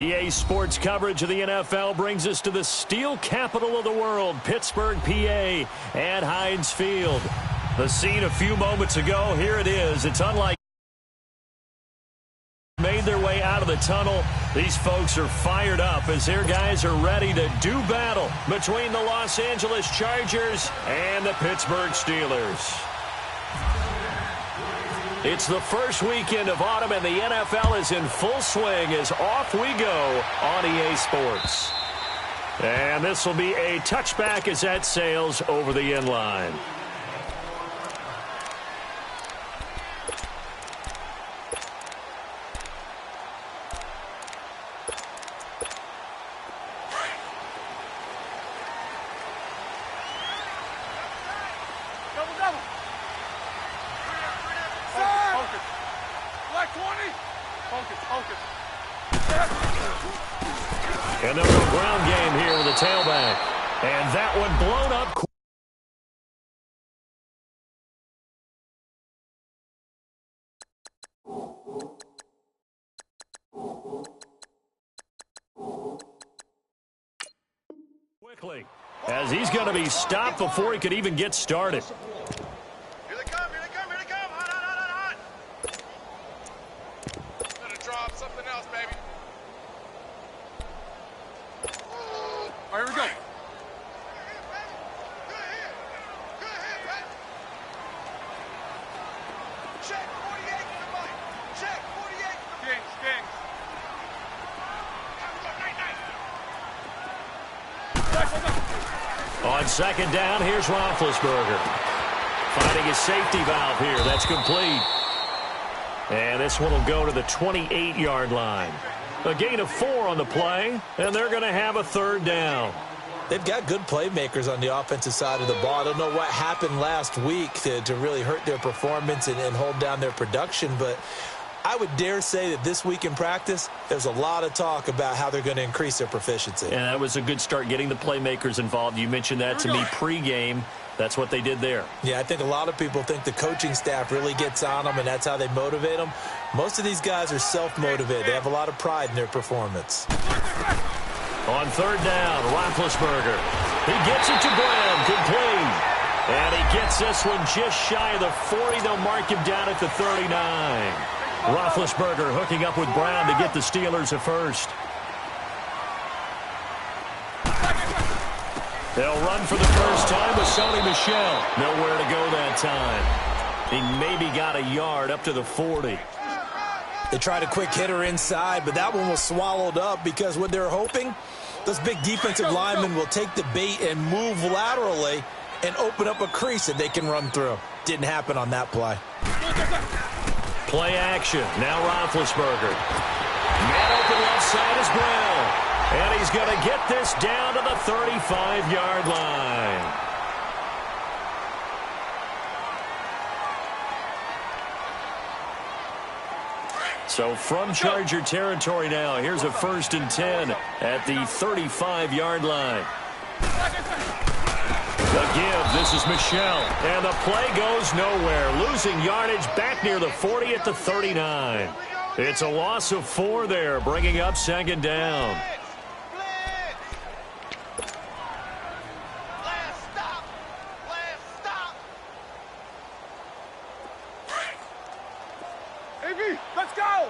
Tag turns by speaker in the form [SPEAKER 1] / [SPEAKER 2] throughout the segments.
[SPEAKER 1] EA Sports coverage of the NFL brings us to the steel capital of the world, Pittsburgh, PA, at Heinz Field. The scene a few moments ago, here it is. It's unlike made their way out of the tunnel. These folks are fired up as their guys are ready to do battle between the Los Angeles Chargers and the Pittsburgh Steelers. It's the first weekend of autumn, and the NFL is in full swing as off we go on EA Sports. And this will be a touchback as that sails over the end line. And they'll go ground game here with a tailback. And that one blown up. Quickly, as he's going to be stopped before he could even get started.
[SPEAKER 2] Here they come, here they come, here they come. Hot, hot, hot, hot, hot. Gonna drop something else, baby. All right, here we go. Check 48 for the bite. Check 48 for the Kings.
[SPEAKER 1] On second down, here's Roethlisberger. Finding his safety valve here. That's complete. And this one will go to the 28-yard line. A gain of 4 on the play, and they're going to have a third down.
[SPEAKER 3] They've got good playmakers on the offensive side of the ball. I don't know what happened last week to really hurt their performance and hold down their production, but I would dare say that this week in practice, there's a lot of talk about how they're going to increase their proficiency.
[SPEAKER 1] And that was a good start, getting the playmakers involved. You mentioned that to me pregame. That's what they did there.
[SPEAKER 3] Yeah, I think a lot of people think the coaching staff really gets on them, and that's how they motivate them. Most of these guys are self-motivated. They have a lot of pride in their performance.
[SPEAKER 1] On third down, Roethlisberger. He gets it to Brown, complete. And he gets this one just shy of the 40. They'll mark him down at the 39. Roethlisberger hooking up with Brown to get the Steelers a first. They'll run for the first time with Sony Michel. Nowhere to go that time. He maybe got a yard up to the 40.
[SPEAKER 3] They tried a quick hitter inside, but that one was swallowed up because what they're hoping, those big defensive linemen will take the bait and move laterally and open up a crease that they can run through. Didn't happen on that play.
[SPEAKER 1] Play action. Now Roethlisberger. Man open left side is Brown. And he's going to get this down to the 35-yard line. So from Charger territory now, here's a 1st and 10 at the 35-yard line. The give, this is Michel. And the play goes nowhere. Losing yardage back near the 40 at the 39. It's a loss of 4 there, bringing up second down.
[SPEAKER 2] Let's go!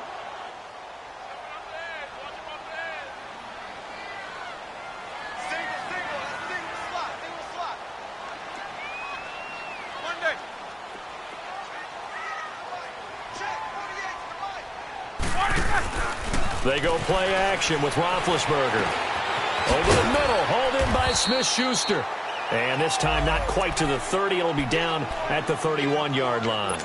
[SPEAKER 2] Single slot. Monday. Check 48 to the right.
[SPEAKER 1] They go play action with Roethlisberger. Over the middle, hauled in by Smith-Schuster. And this time not quite to the 30. It'll be down at the 31-yard line.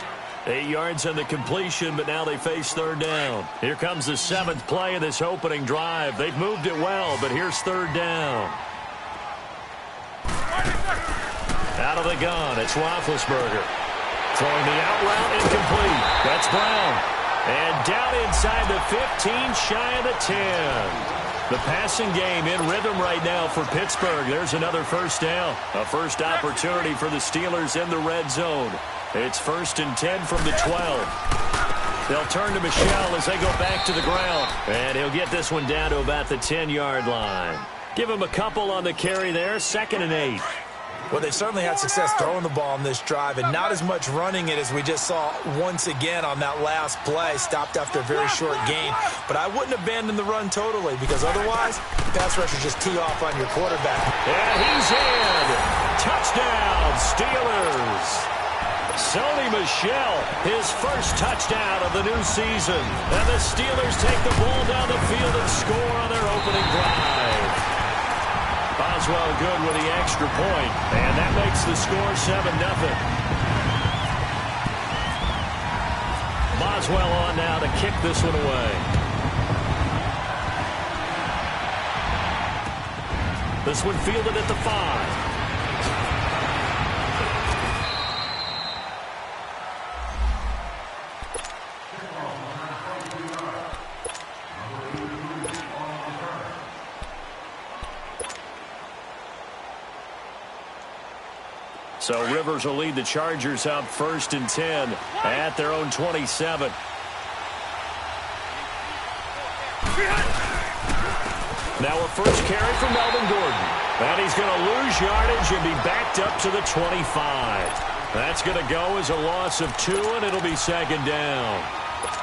[SPEAKER 1] 8 yards on the completion, but now they face third down. Here comes the 7th play of this opening drive. They've moved it well, but here's third down. Out of the gun, it's Roethlisberger. Throwing the out route, incomplete. That's Brown. And down inside the 15, shy of the 10. The passing game in rhythm right now for Pittsburgh. There's another first down. A first opportunity for the Steelers in the red zone. It's 1st and 10 from the 12. They'll turn to Michel as they go back to the ground. And he'll get this one down to about the 10-yard line. Give him a couple on the carry there, 2nd and 8.
[SPEAKER 3] Well, they've certainly had success throwing the ball in this drive and not as much running it as we just saw once again on that last play. Stopped after a very short gain. But I wouldn't abandon the run totally because otherwise, pass rushers just tee off on your quarterback.
[SPEAKER 1] And he's in. Touchdown, Steelers. Sony Michel, his first touchdown of the new season. And the Steelers take the ball down the field and score on their opening drive. Boswell good with the extra point, and that makes the score 7-0. Boswell on now to kick this one away. This one fielded at the 5. So Rivers will lead the Chargers up 1st and 10 at their own 27. Now a first carry from Melvin Gordon. And he's going to lose yardage and be backed up to the 25. That's going to go as a loss of 2, and it'll be 2nd down.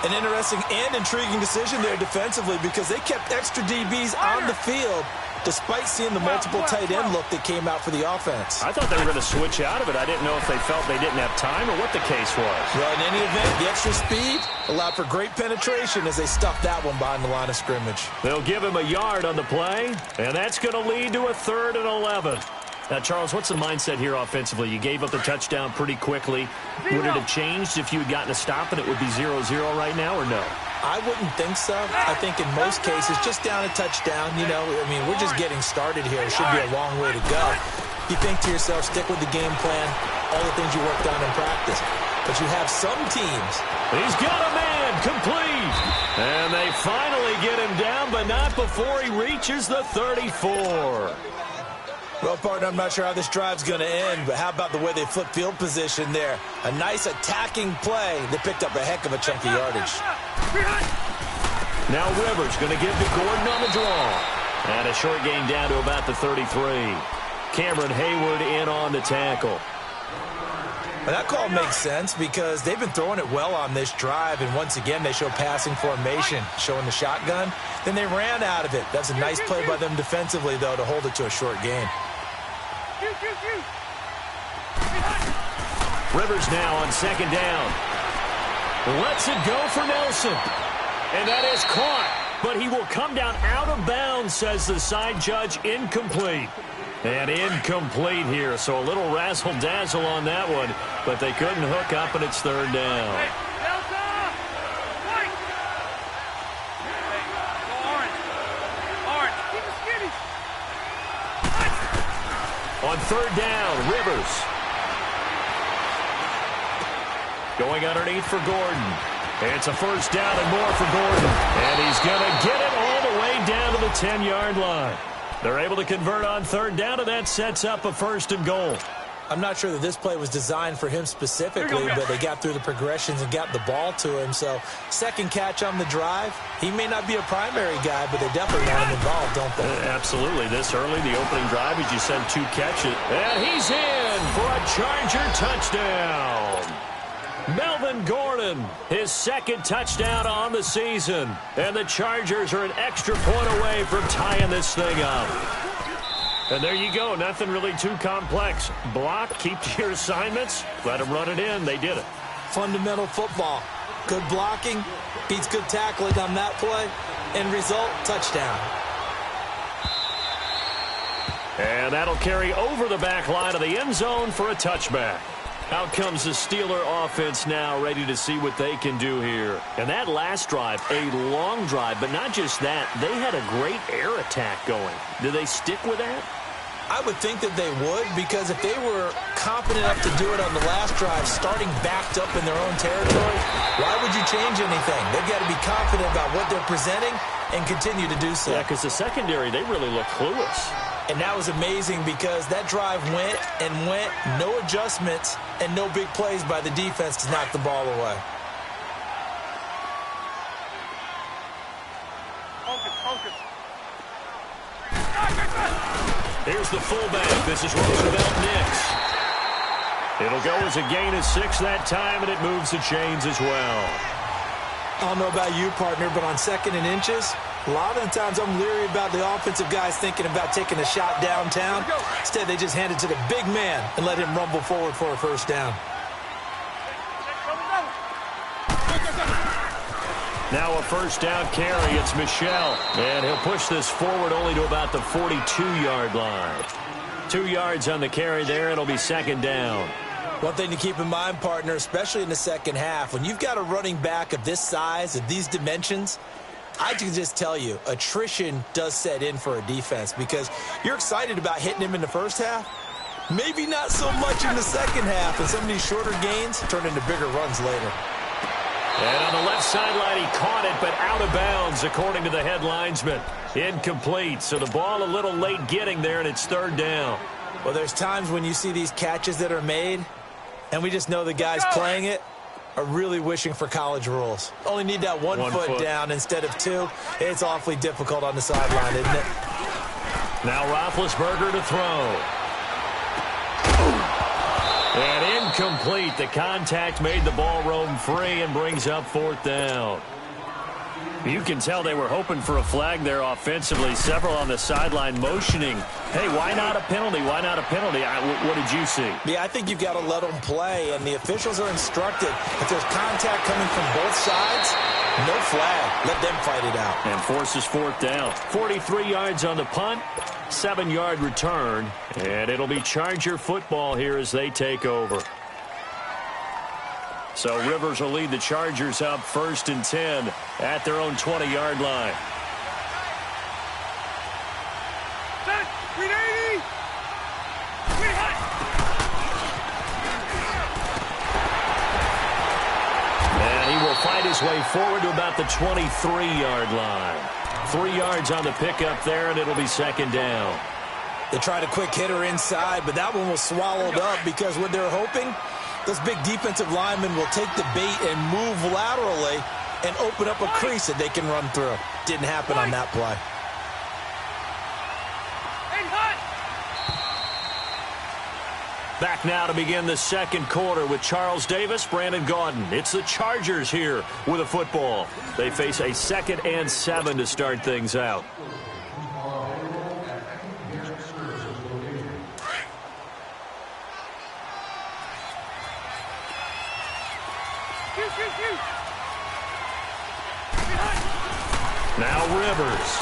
[SPEAKER 3] An interesting and intriguing decision there defensively because they kept extra DBs on the field despite seeing the multiple tight end look that came out for the offense.
[SPEAKER 1] I thought they were going to switch out of it. I didn't know if they felt they didn't have time or what the case was.
[SPEAKER 3] Well, in any event, the extra speed allowed for great penetration as they stuffed that one behind the line of scrimmage.
[SPEAKER 1] They'll give him a yard on the play, and that's going to lead to a 3rd and 11. Now, Charles, what's the mindset here offensively? You gave up the touchdown pretty quickly. Would it have changed if you had gotten a stop and it would be 0-0 right now, or no?
[SPEAKER 3] I wouldn't think so. I think in most cases, just down a touchdown, you know, I mean, we're just getting started here. It should be a long way to go. You think to yourself, stick with the game plan, all the things you worked on in practice. But you have some teams.
[SPEAKER 1] He's got a man, complete. And they finally get him down, but not before he reaches the 34.
[SPEAKER 3] Well, partner, I'm not sure how this drive's going to end, but how about the way they flip field position there? A nice attacking play that picked up a heck of a chunk of yardage.
[SPEAKER 1] Now Rivers going to give to Gordon on the draw. And a short gain down to about the 33. Cameron Hayward in on the tackle.
[SPEAKER 3] Well, that call makes sense because they've been throwing it well on this drive, and once again they show passing formation, showing the shotgun. Then they ran out of it. That's a nice play by them defensively, though, to hold it to a short gain.
[SPEAKER 1] Rivers now on 2nd down. Lets it go for Nelson. And that is caught, but he will come down out of bounds, says the side judge. Incomplete. And incomplete here, so a little razzle-dazzle on that one, but they couldn't hook up, and it's 3rd down. On 3rd down, Rivers. Going underneath for Gordon. It's a 1st down and more for Gordon. And he's going to get it all the way down to the 10-yard line. They're able to convert on 3rd down, and that sets up a 1st and goal.
[SPEAKER 3] I'm not sure that this play was designed for him specifically, but they got through the progressions and got the ball to him. So, 2nd catch on the drive. He may not be a primary guy, but they definitely want him involved, don't they?
[SPEAKER 1] Absolutely. This early, the opening drive, as you said, 2 catches. And he's in for a Charger touchdown. Melvin Gordon, his 2nd touchdown on the season. And the Chargers are an extra point away from tying this thing up. And there you go. Nothing really too complex. Block, keep to your assignments, let them run it in. They did it.
[SPEAKER 3] Fundamental football. Good blocking, beats good tackling on that play. End result, touchdown.
[SPEAKER 1] And that'll carry over the back line of the end zone for a touchback. Out comes the Steeler offense now, ready to see what they can do here. And that last drive, a long drive, but not just that. They had a great air attack going. Do they stick with that?
[SPEAKER 3] I would think that they would, because if they were confident enough to do it on the last drive, starting backed up in their own territory, why would you change anything? They've got to be confident about what they're presenting and continue to do so.
[SPEAKER 1] Yeah, because the secondary, they really look clueless.
[SPEAKER 3] And that was amazing because that drive went and went, no adjustments and no big plays by the defense to knock the ball away.
[SPEAKER 1] Here's the fullback. This is Roosevelt Nix. It'll go as a gain of 6 that time, and it moves the chains as well.
[SPEAKER 3] I don't know about you, partner, but on 2nd and inches, a lot of the times I'm leery about the offensive guys thinking about taking a shot downtown. Instead, they just hand it to the big man and let him rumble forward for a first down.
[SPEAKER 1] Now a first down carry. It's Michel, and he'll push this forward only to about the 42-yard line. 2 yards on the carry there. It'll be 2nd down.
[SPEAKER 3] One thing to keep in mind, partner, especially in the second half, when you've got a running back of this size, of these dimensions, I can just tell you, attrition does set in for a defense because you're excited about hitting him in the first half. Maybe not so much in the second half, and some of these shorter gains turn into bigger runs later.
[SPEAKER 1] And on the left sideline, he caught it, but out of bounds, according to the head linesman. Incomplete, so the ball a little late getting there, and it's 3rd down.
[SPEAKER 3] Well, there's times when you see these catches that are made, and we just know the guys playing it are really wishing for college rules. Only need that one foot down instead of 2. It's awfully difficult on the sideline, isn't it?
[SPEAKER 1] Now Roethlisberger to throw. And incomplete. The contact made the ball roam free and brings up 4th down. You can tell they were hoping for a flag there offensively. Several on the sideline motioning. Hey, why not a penalty? Why not a penalty? What did you see?
[SPEAKER 3] Yeah, I think you've got to let them play, and the officials are instructed. If there's contact coming from both sides, no flag. Let them fight it out.
[SPEAKER 1] And forces 4th down. 43 yards on the punt, 7-yard return, and it'll be Charger football here as they take over. So Rivers will lead the Chargers up 1st and 10 at their own 20-yard line. And he will fight his way forward to about the 23-yard line. 3 yards on the pickup there, and it'll be 2nd down.
[SPEAKER 3] They tried a quick hitter inside, but that one was swallowed up because what they're hoping, those big defensive linemen will take the bait and move laterally and open up a crease that they can run through. Didn't happen on that play.
[SPEAKER 1] Back now to begin the 2nd quarter with Charles Davis, Brandon Gaudin. It's the Chargers here with a football. They face a 2nd and 7 to start things out. Now Rivers.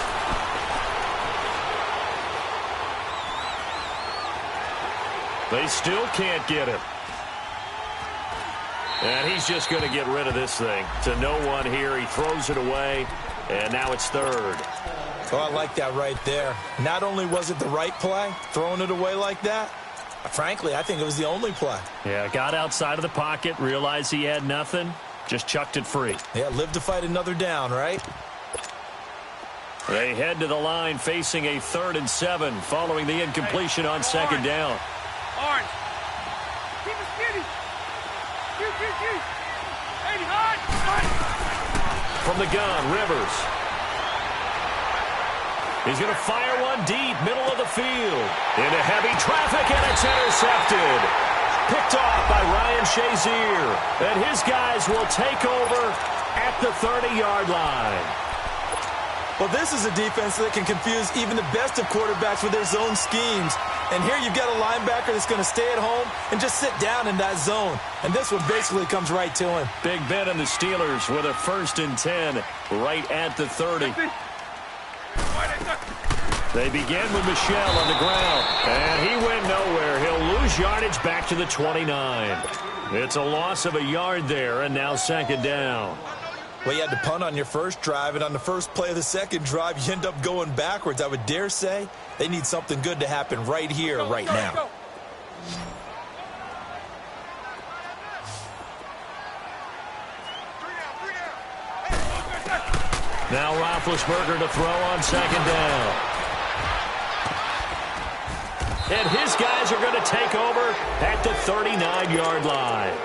[SPEAKER 1] They still can't get him. And he's just going to get rid of this thing. To no one here. He throws it away, and now it's 3rd.
[SPEAKER 3] Oh, I like that right there. Not only was it the right play, throwing it away like that, frankly, I think it was the only play.
[SPEAKER 1] Yeah, got outside of the pocket, realized he had nothing, just chucked it free.
[SPEAKER 3] Yeah, live to fight another down, right?
[SPEAKER 1] They head to the line facing a 3rd and 7 following the incompletion on 2nd down.
[SPEAKER 2] Orange. Keep it skinny.
[SPEAKER 1] From the gun, Rivers. He's going to fire one deep, middle of the field. Into heavy traffic, and it's intercepted. Picked off by Ryan Shazier. And his guys will take over at the 30-yard line.
[SPEAKER 3] Well, this is a defense that can confuse even the best of quarterbacks with their zone schemes. And here you've got a linebacker that's going to stay at home and just sit down in that zone. And this one basically comes right to him.
[SPEAKER 1] Big Ben and the Steelers with a 1st and 10 right at the 30. They begin with Michel on the ground. And he went nowhere. He'll lose yardage back to the 29. It's a loss of a yard there, and now 2nd down.
[SPEAKER 3] Well, you had to punt on your first drive, and on the first play of the second drive, you end up going backwards. I would dare say they need something good to happen right here, right now.
[SPEAKER 1] Now Roethlisberger to throw on 2nd down. And his guys are going to take over at the 39-yard line.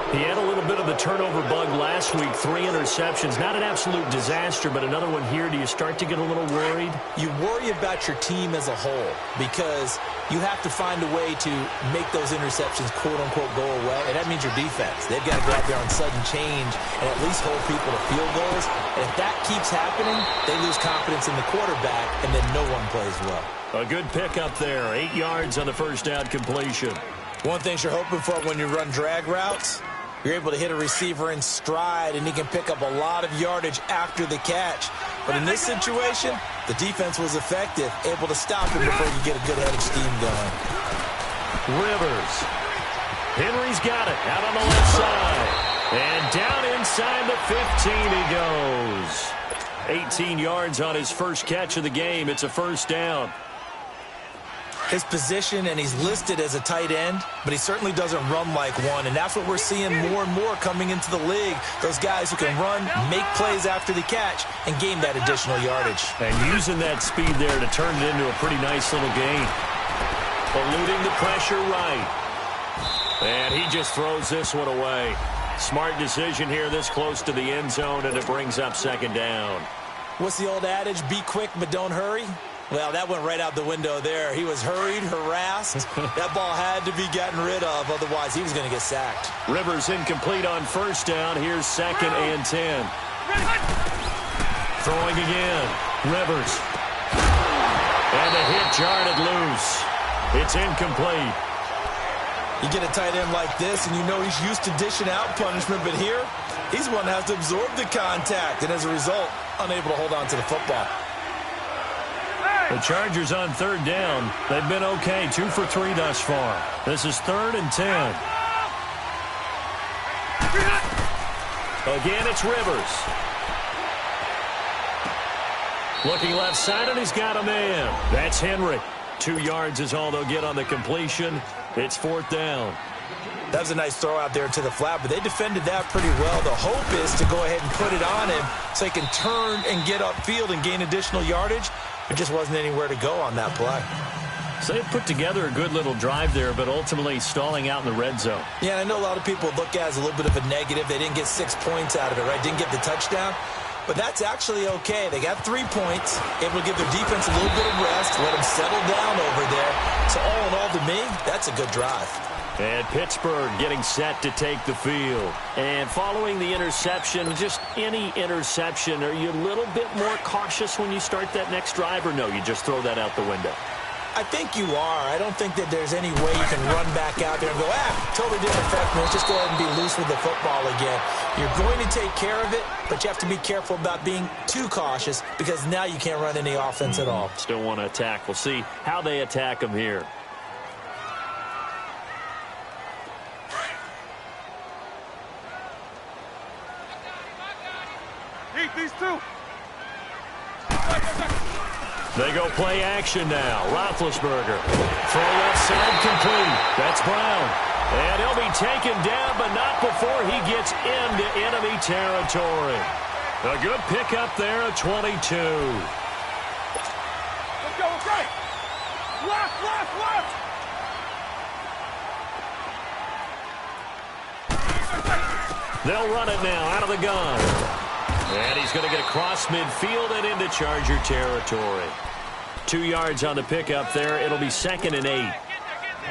[SPEAKER 1] He had a little bit of the turnover bug last week, 3 interceptions. Not an absolute disaster, but another one here. Do you start to get a little worried?
[SPEAKER 3] You worry about your team as a whole because you have to find a way to make those interceptions, quote-unquote, go away, and that means your defense. They've got to go out there on sudden change and at least hold people to field goals. And if that keeps happening, they lose confidence in the quarterback, and then no one plays well.
[SPEAKER 1] A good pickup there. 8 yards on the first down completion.
[SPEAKER 3] One thing you're hoping for when you run drag routes, you're able to hit a receiver in stride, and he can pick up a lot of yardage after the catch. But in this situation, the defense was effective, able to stop him before you get a good head of steam going.
[SPEAKER 1] Rivers. Henry's got it out on the left side. And down inside the 15 he goes. 18 yards on his first catch of the game. It's a first down.
[SPEAKER 3] His position, and he's listed as a tight end, but he certainly doesn't run like one, and that's what we're seeing more and more coming into the league. Those guys who can run, make plays after the catch, and gain that additional yardage.
[SPEAKER 1] And using that speed there to turn it into a pretty nice little gain. Eluding the pressure right. And he just throws this one away. Smart decision here this close to the end zone, and it brings up second down.
[SPEAKER 3] What's the old adage? Be quick, but don't hurry. Well, that went right out the window there. He was hurried, harassed. That ball had to be gotten rid of, otherwise he was going to get sacked.
[SPEAKER 1] Rivers incomplete on first down. Here's 2nd and 10. Throwing again. Rivers. And the hit jarred it loose. It's incomplete.
[SPEAKER 3] You get a tight end like this, and you know he's used to dishing out punishment, but here, he's the one that has to absorb the contact, and as a result, unable to hold on to the football.
[SPEAKER 1] The Chargers on third down. They've been okay, 2 for 3 thus far. This is 3rd and 10. Again, it's Rivers. Looking left side, and he's got a man. That's Henry. 2 yards is all they'll get on the completion. It's 4th down.
[SPEAKER 3] That was a nice throw out there to the flat, but they defended that pretty well. The hope is to go ahead and put it on him so he can turn and get upfield and gain additional yardage. There just wasn't anywhere to go on that play.
[SPEAKER 1] So they put together a good little drive there, but ultimately stalling out in the red zone.
[SPEAKER 3] Yeah, I know a lot of people look at it as a little bit of a negative. They didn't get 6 points out of it, right? Didn't get the touchdown. But that's actually okay. They got 3 points, able to give their defense a little bit of rest, let them settle down over there. So all in all, to me, that's a good drive.
[SPEAKER 1] And Pittsburgh getting set to take the field. And following the interception, just any interception, are you a little bit more cautious when you start that next drive, or no, you just throw that out the window?
[SPEAKER 3] I think you are. I don't think that there's any way you can run back out there and go, totally didn't affect me. Let's just go ahead and be loose with the football again. You're going to take care of it, but you have to be careful about being too cautious because now you can't run any offense at all.
[SPEAKER 1] Still want to attack. We'll see how they attack them here.
[SPEAKER 2] These two.
[SPEAKER 1] They go play action now. Roethlisberger. Throw left side complete. That's Brown. And he'll be taken down, but not before he gets into enemy territory. A good pickup there at 22.
[SPEAKER 2] Let's go, okay. Left.
[SPEAKER 1] They'll run it now out of the gun. And he's going to get across midfield and into Charger territory. 2 yards on the pickup there. It'll be 2nd and 8.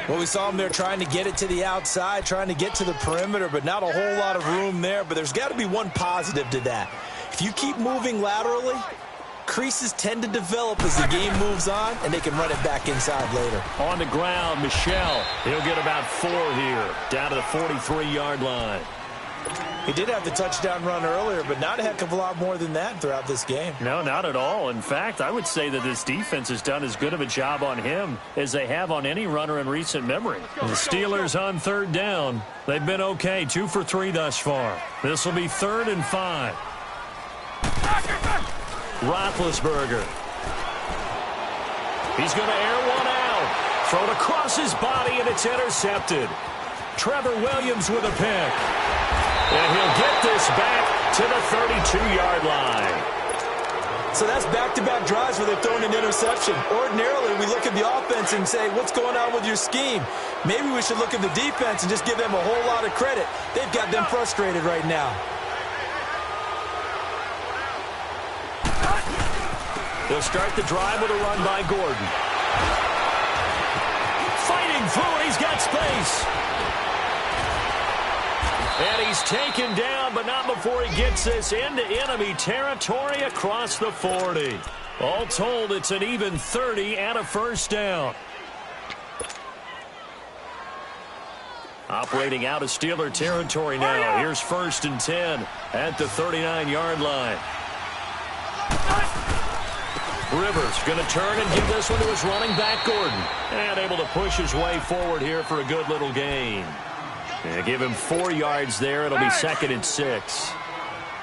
[SPEAKER 3] Well, we saw him there trying to get it to the outside, trying to get to the perimeter, but not a whole lot of room there. But there's got to be one positive to that. If you keep moving laterally, creases tend to develop as the game moves on, and they can run it back inside later.
[SPEAKER 1] On the ground, Michel. He'll get about 4 here, down to the 43-yard line.
[SPEAKER 3] He did have the touchdown run earlier, but not a heck of a lot more than that throughout this game.
[SPEAKER 1] No, not at all. In fact, I would say that this defense has done as good of a job on him as they have on any runner in recent memory. The Steelers on third down. They've been okay, 2 for 3 thus far. This will be 3rd and 5. Roethlisberger. He's going to air one out. Thrown across his body, and it's intercepted. Trevor Williams with a pick. And he'll get this back to the 32-yard line.
[SPEAKER 3] So that's back-to-back drives where they're throwing an interception. Ordinarily, we look at the offense and say, what's going on with your scheme? Maybe we should look at the defense and just give them a whole lot of credit. They've got them frustrated right now.
[SPEAKER 1] They'll start the drive with a run by Gordon. Fighting through it, he's got space. And he's taken down, but not before he gets this into enemy territory across the 40. All told, it's an even 30 and a first down. Operating out of Steeler territory now. Here's 1st and 10 at the 39-yard line. Rivers going to turn and give this one to his running back, Gordon. And able to push his way forward here for a good little gain. And give him 4 yards there. It'll be 2nd and 6.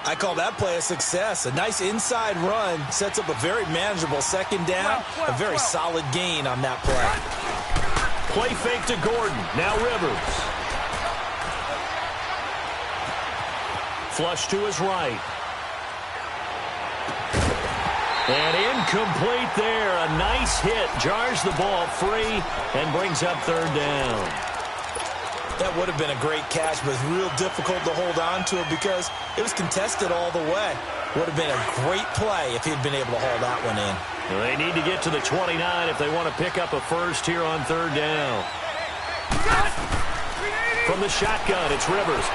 [SPEAKER 3] I call that play a success. A nice inside run sets up a very manageable 2nd down. A very solid gain on that play.
[SPEAKER 1] Play fake to Gordon. Now Rivers. Flush to his right. And incomplete there. A nice hit. Jars the ball free and brings up 3rd down.
[SPEAKER 3] That would have been a great catch, but it's real difficult to hold on to it because it was contested all the way. Would have been a great play if he'd been able to haul that one in.
[SPEAKER 1] Well, they need to get to the 29 if they want to pick up a first here on 3rd down. From the shotgun, it's Rivers.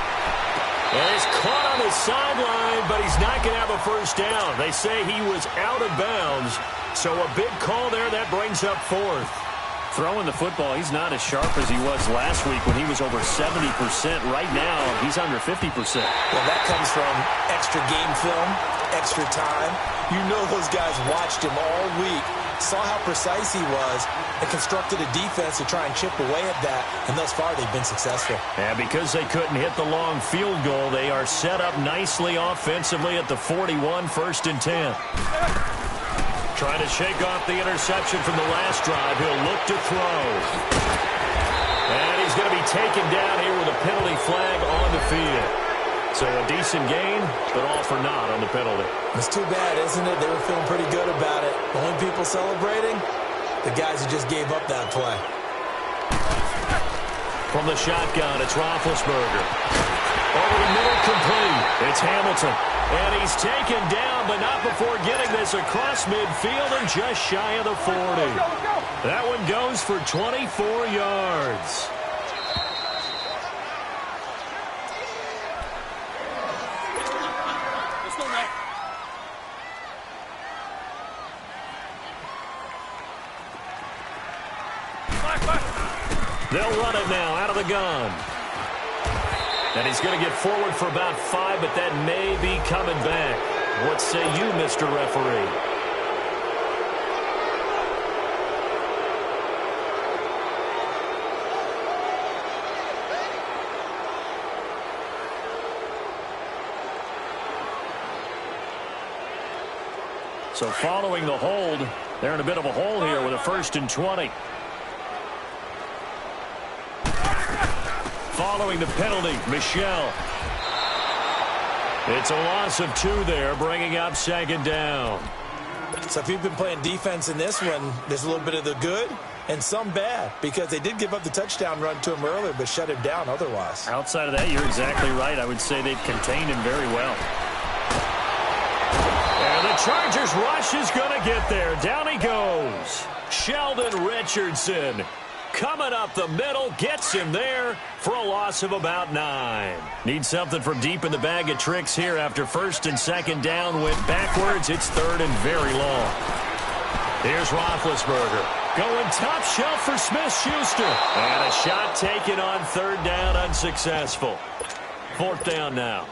[SPEAKER 1] And he's caught on the sideline, but he's not going to have a first down. They say he was out of bounds, so a big call there that brings up 4th. Throwing the football, he's not as sharp as he was last week when he was over 70%. Right now, he's under 50%.
[SPEAKER 3] Well, that comes from extra game film, extra time. You know those guys watched him all week, saw how precise he was, and constructed a defense to try and chip away at that, and thus far they've been successful.
[SPEAKER 1] And because they couldn't hit the long field goal, they are set up nicely offensively at the 41, 1st and 10. Trying to shake off the interception from the last drive. He'll look to throw. And he's going to be taken down here with a penalty flag on the field. So a decent gain, but all for naught on the penalty.
[SPEAKER 3] It's too bad, isn't it? They were feeling pretty good about it. The only people celebrating, the guys who just gave up that play.
[SPEAKER 1] From the shotgun, it's Roethlisberger. Over the middle, complete. It's Hamilton. And he's taken down, but not before getting this across midfield and just shy of the 40. That one goes for 24 yards. They'll run it now out of the gun. And he's going to get forward for about 5, but that may be coming back. What say you, Mr. Referee? So following the hold, they're in a bit of a hole here with a 1st and 20. Following the penalty, Michel. It's a loss of 2 there, bringing up 2nd down.
[SPEAKER 3] So if you've been playing defense in this one, there's a little bit of the good and some bad, because they did give up the touchdown run to him earlier, but shut him down otherwise.
[SPEAKER 1] Outside of that, you're exactly right. I would say they've contained him very well. And the Chargers rush is going to get there. Down he goes. Sheldon Richardson coming up the middle, gets him there for a loss of about 9. Need something from deep in the bag of tricks here after 1st and 2nd down. Went backwards. It's 3rd and very long. Here's Roethlisberger. Going top shelf for Smith-Schuster. And a shot taken on 3rd down, unsuccessful. 4th down now.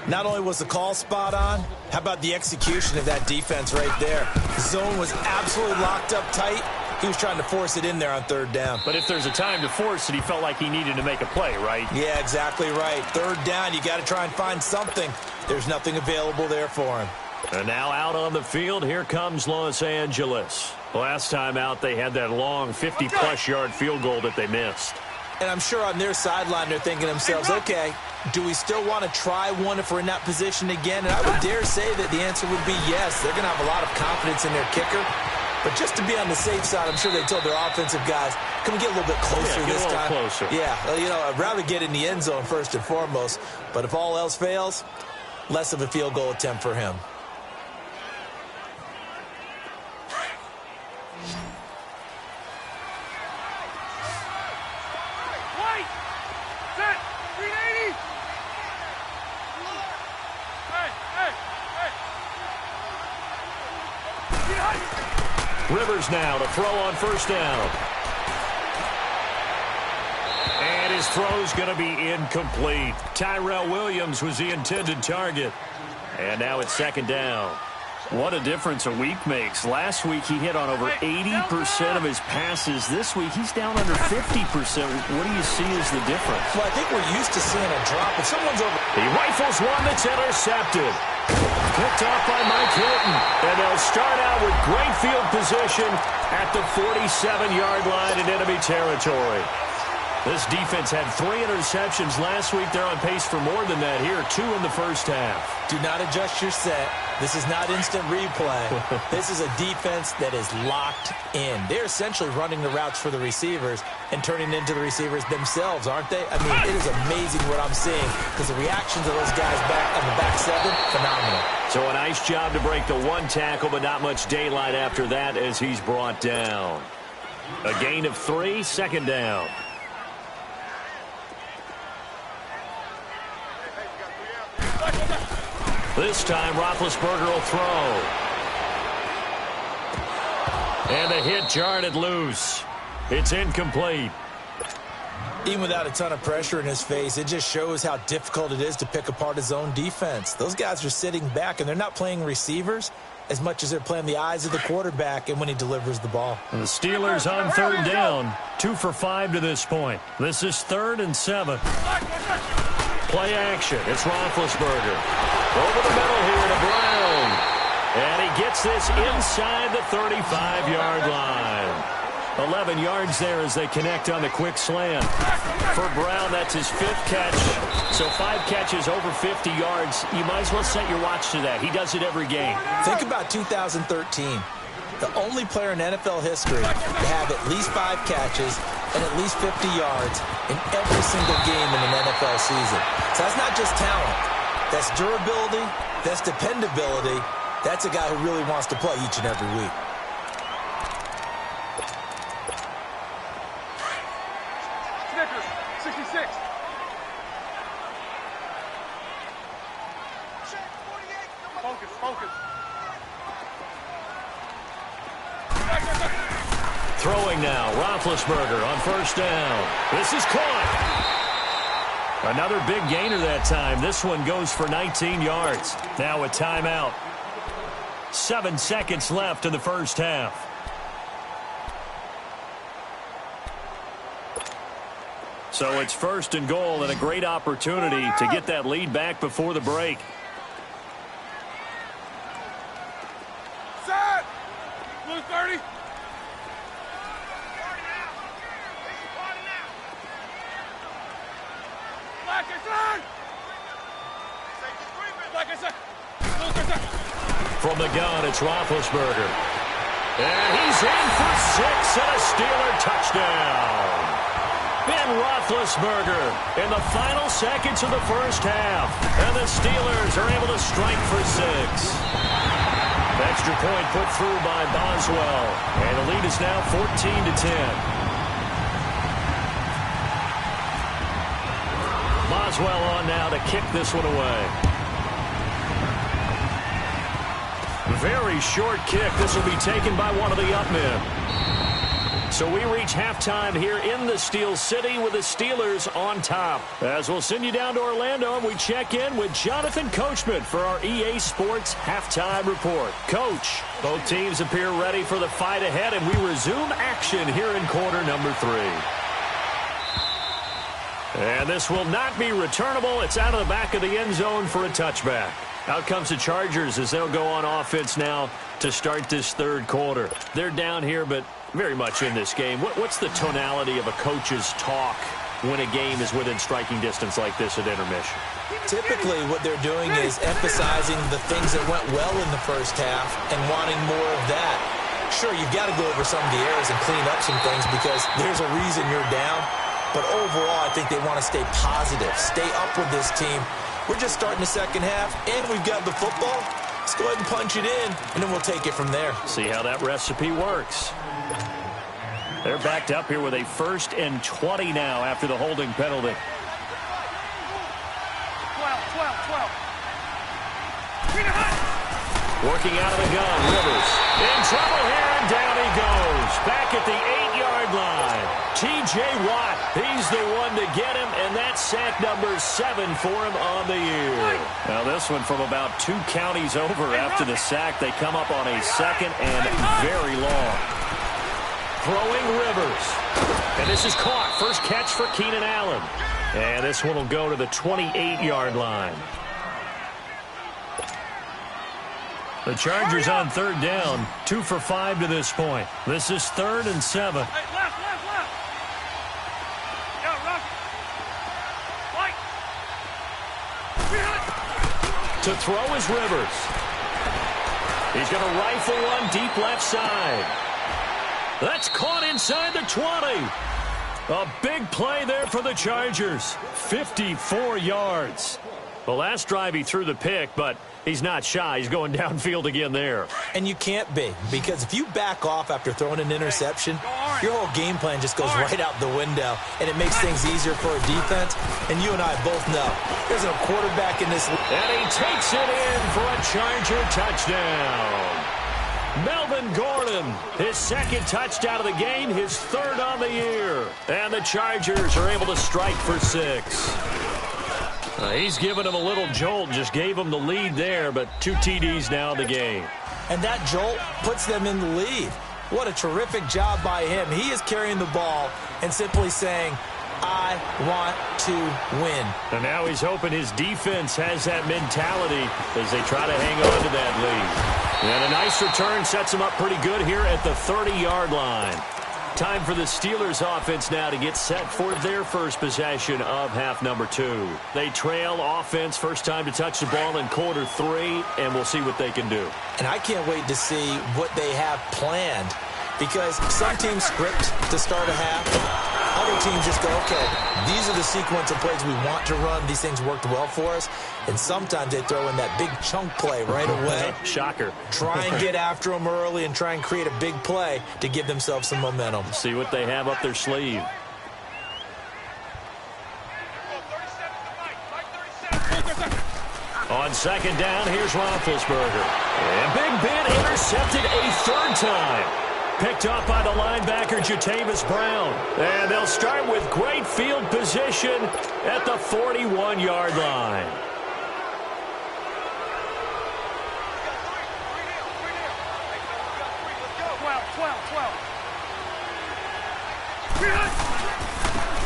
[SPEAKER 3] Not only was the call spot on, how about the execution of that defense right there? The zone was absolutely locked up tight. He was trying to force it in there on 3rd down.
[SPEAKER 1] But if there's a time to force it, he felt like he needed to make a play, right?
[SPEAKER 3] Yeah, exactly right. 3rd down, you got to try and find something. There's nothing available there for him.
[SPEAKER 1] And now out on the field, here comes Los Angeles. Last time out, they had that long 50-plus yard field goal that they missed.
[SPEAKER 3] And I'm sure on their sideline they're thinking to themselves, okay, do we still want to try one if we're in that position again? And I would dare say that the answer would be yes. They're going to have a lot of confidence in their kicker. But just to be on the safe side, I'm sure they told their offensive guys, can we get a little bit closer this time?
[SPEAKER 1] Closer.
[SPEAKER 3] Yeah, you know, I'd rather get in the end zone first and foremost. But if all else fails, less of a field goal attempt for him.
[SPEAKER 1] Rivers now to throw on first down. And his throw's going to be incomplete. Tyrell Williams was the intended target. And now it's second down. What a difference a week makes. Last week he hit on over 80% of his passes. This week he's down under 50%. What do you see as the difference?
[SPEAKER 3] Well, I think we're used to seeing a drop. If someone's over...
[SPEAKER 1] He rifles one that's intercepted. Picked off by Mike Hilton. And they'll start out with great field position at the 47-yard line in enemy territory. This defense had 3 interceptions last week. They're on pace for more than that here. 2 in the first half.
[SPEAKER 3] Do not adjust your set. This is not instant replay. This is a defense that is locked in. They're essentially running the routes for the receivers and turning into the receivers themselves, aren't they? I mean, it is amazing what I'm seeing because the reactions of those guys back on the back 7, phenomenal.
[SPEAKER 1] So a nice job to break the 1 tackle, but not much daylight after that as he's brought down. A gain of 3, second down. This time, Roethlisberger will throw. And the hit jarred it loose. It's incomplete.
[SPEAKER 3] Even without a ton of pressure in his face, it just shows how difficult it is to pick apart his own defense. Those guys are sitting back, and they're not playing receivers as much as they're playing the eyes of the quarterback and when he delivers the ball.
[SPEAKER 1] And the Steelers on third down. 2 for 5 to this point. This is 3rd and 7. Play action. It's Roethlisberger. Over the middle here to Brown. And he gets this inside the 35-yard line. 11 yards there as they connect on the quick slant. For Brown, that's his 5th catch. So 5 catches over 50 yards. You might as well set your watch to that. He does it every game.
[SPEAKER 3] Think about 2013. The only player in NFL history to have at least 5 catches and at least 50 yards in every single game in an NFL season. So that's not just talent. That's durability. That's dependability. That's a guy who really wants to play each and every week.
[SPEAKER 2] Snickers, 66. Focus, focus.
[SPEAKER 1] Throwing now, Roethlisberger on first down. This is caught. Another big gainer that time. This one goes for 19 yards. Now a timeout. 7 seconds left in the first half. So it's 1st and goal and a great opportunity to get that lead back before the break.
[SPEAKER 2] Set! Blue 30.
[SPEAKER 1] From the gun, it's Roethlisberger. And he's in for 6 and a Steeler touchdown. Ben Roethlisberger in the final seconds of the first half. And the Steelers are able to strike for 6. Extra point put through by Boswell. And the lead is now 14-10. Boswell on now to kick this one away. Very short kick. This will be taken by one of the up men. So we reach halftime here in the Steel City with the Steelers on top. As we'll send you down to Orlando and we check in with Jonathan Coachman for our EA Sports Halftime Report. Coach, both teams appear ready for the fight ahead, and we resume action here in quarter number 3. And this will not be returnable. It's out of the back of the end zone for a touchback. Out comes the Chargers as they'll go on offense now to start this 3rd quarter. They're down here, but very much in this game. What's the tonality of a coach's talk when a game is within striking distance like this at intermission?
[SPEAKER 3] Typically, what they're doing is emphasizing the things that went well in the first half and wanting more of that. Sure, you've got to go over some of the errors and clean up some things because there's a reason you're down. But overall, I think they want to stay positive, stay up with this team. We're just starting the second half, and we've got the football. Let's go ahead and punch it in, and then we'll take it from there.
[SPEAKER 1] See how that recipe works. They're backed up here with a 1st and 20 now after the holding penalty.
[SPEAKER 2] 12.
[SPEAKER 1] Working out of the gun, Rivers. In trouble here, and down he goes. Back at the 8-yard line. T.J. Watt, he's the one to get him, and that's sack number 7 for him on the year. Now this one from about 2 counties over after the sack. They come up on a 2nd and very long. Throwing Rivers. And this is caught. First catch for Keenan Allen. And this one will go to the 28-yard line. The Chargers on 3rd down, 2 for 5 to this point. This is 3rd and 7.
[SPEAKER 2] Hey, left. Yeah, Rock. Right.
[SPEAKER 1] To throw is Rivers. He's going to rifle one deep left side. That's caught inside the 20. A big play there for the Chargers. 54 yards. The last drive he threw the pick, but he's not shy. He's going downfield again there.
[SPEAKER 3] And you can't be, because if you back off after throwing an interception, your whole game plan just goes right out the window, and it makes things easier for a defense. And you and I both know there's no quarterback in this league.
[SPEAKER 1] And he takes it in for a Charger touchdown. Melvin Gordon, his 2nd touchdown of the game, his 3rd on the year. And the Chargers are able to strike for 6. He's given him a little jolt, just gave him the lead there, but 2 TDs now in the game.
[SPEAKER 3] And that jolt puts them in the lead. What a terrific job by him. He is carrying the ball and simply saying, I want to win.
[SPEAKER 1] And now he's hoping his defense has that mentality as they try to hang on to that lead. And a nice return sets him up pretty good here at the 30-yard line. Time for the Steelers offense now to get set for their first possession of half number 2. They trail offense, first time to touch the ball in quarter 3, and we'll see what they can do.
[SPEAKER 3] And I can't wait to see what they have planned, because some teams script to start a half. Other teams just go, okay, these are the sequence of plays we want to run. These things worked well for us. And sometimes they throw in that big chunk play right away.
[SPEAKER 1] Shocker.
[SPEAKER 3] Try and get after them early and try and create a big play to give themselves some momentum.
[SPEAKER 1] See what they have up their sleeve. On 2nd down, here's Roethlisberger. And Big Ben intercepted a 3rd time. Picked up by the linebacker, Jatavis Brown. And they'll start with great field position at the 41-yard line.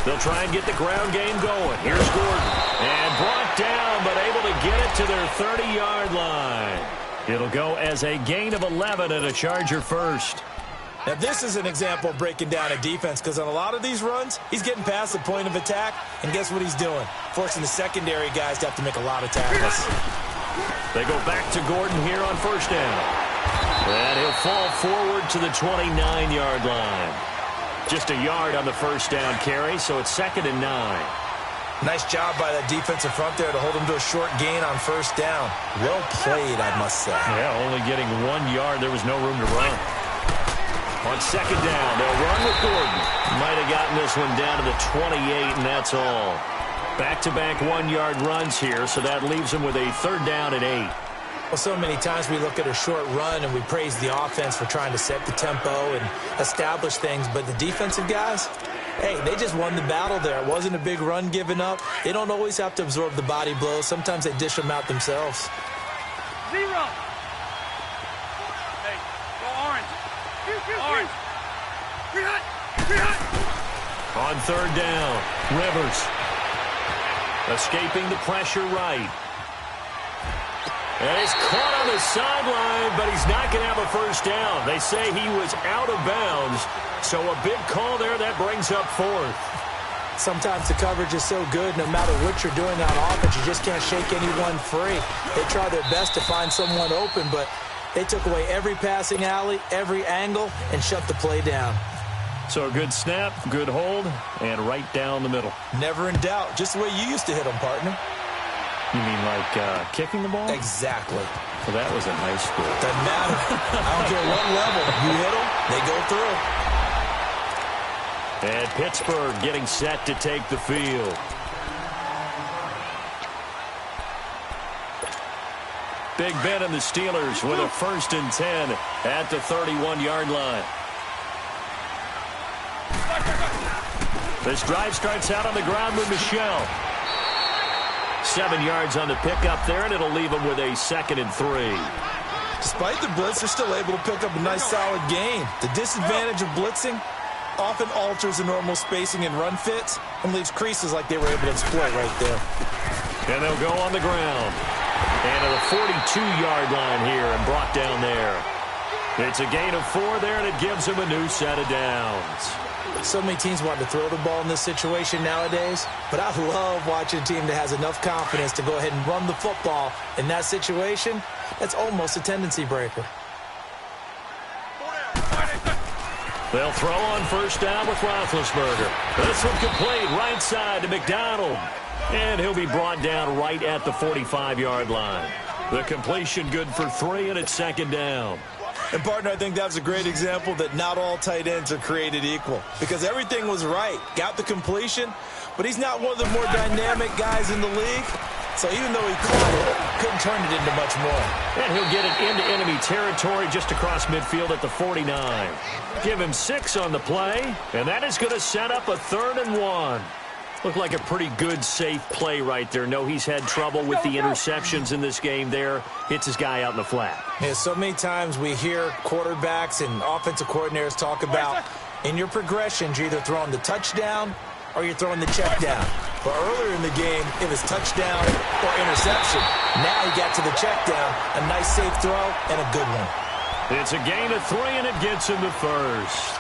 [SPEAKER 1] They'll try and get the ground game going. Here's Gordon. And brought down, but able to get it to their 30-yard line. It'll go as a gain of 11 and a Charger first.
[SPEAKER 3] Now, this is an example of breaking down a defense, because on a lot of these runs, he's getting past the point of attack, and guess what he's doing? Forcing the secondary guys to have to make a lot of tackles.
[SPEAKER 1] They go back to Gordon here on 1st down. And he'll fall forward to the 29-yard line. Just a yard on the 1st down carry, so it's 2nd and 9.
[SPEAKER 3] Nice job by that defensive front there to hold him to a short gain on 1st down. Well played, I must say.
[SPEAKER 1] Yeah, only getting 1 yard. There was no room to run. On 2nd down, they'll run with Gordon. Might have gotten this one down to the 28, and that's all. Back-to-back 1-yard runs here, so that leaves them with a 3rd down and 8.
[SPEAKER 3] Well, so many times we look at a short run and we praise the offense for trying to set the tempo and establish things, but the defensive guys, hey, they just won the battle there. It wasn't a big run given up. They don't always have to absorb the body blows. Sometimes they dish them out themselves.
[SPEAKER 2] 0. Hey, go orange. Orange.
[SPEAKER 1] On 3rd down, Rivers escaping the pressure right. And he's caught on the sideline, but he's not going to have a 1st down. They say he was out of bounds, so a big call there that brings up 4th.
[SPEAKER 3] Sometimes the coverage is so good, no matter what you're doing on offense, you just can't shake anyone free. They try their best to find someone open, but they took away every passing alley, every angle, and shut the play down.
[SPEAKER 1] So a good snap, good hold, and right down the middle.
[SPEAKER 3] Never in doubt. Just the way you used to hit them, partner.
[SPEAKER 1] You mean like kicking the ball?
[SPEAKER 3] Exactly.
[SPEAKER 1] Well, that was in high school.
[SPEAKER 3] Doesn't matter. I don't care what level. You hit them, they go through.
[SPEAKER 1] And Pittsburgh getting set to take the field. Big Ben and the Steelers with a 1st and 10 at the 31-yard line. This drive starts out on the ground with Michel. 7 yards on the pickup there, and it'll leave them with a 2nd and 3.
[SPEAKER 3] Despite the blitz, they're still able to pick up a nice, solid gain. The disadvantage of blitzing often alters the normal spacing and run fits and leaves creases like they were able to exploit right there.
[SPEAKER 1] And they'll go on the ground. And to the 42-yard line here and brought down there. It's a gain of 4 there, and it gives them a new set of downs.
[SPEAKER 3] So many teams want to throw the ball in this situation nowadays, but I love watching a team that has enough confidence to go ahead and run the football in that situation. That's almost a tendency breaker.
[SPEAKER 1] They'll throw on 1st down with Roethlisberger. This one complete right side to McDonald. And he'll be brought down right at the 45-yard line. The completion good for 3, and it's 2nd down.
[SPEAKER 3] And, partner, I think that was a great example that not all tight ends are created equal. Because everything was right. Got the completion, but he's not one of the more dynamic guys in the league. So even though he caught it, couldn't turn it into much more.
[SPEAKER 1] And he'll get it into enemy territory just across midfield at the 49. Give him 6 on the play, and that is going to set up a 3rd and 1. Looked like a pretty good, safe play right there. No, he's had trouble with the interceptions in this game there. Hits his guy out in the flat.
[SPEAKER 3] Yeah, so many times we hear quarterbacks and offensive coordinators talk about in your progressions, you're either throwing the touchdown or you're throwing the check down. But earlier in the game, it was touchdown or interception. Now he got to the check down, a nice safe throw, and a good one.
[SPEAKER 1] It's a gain of 3, and it gets him the 1st.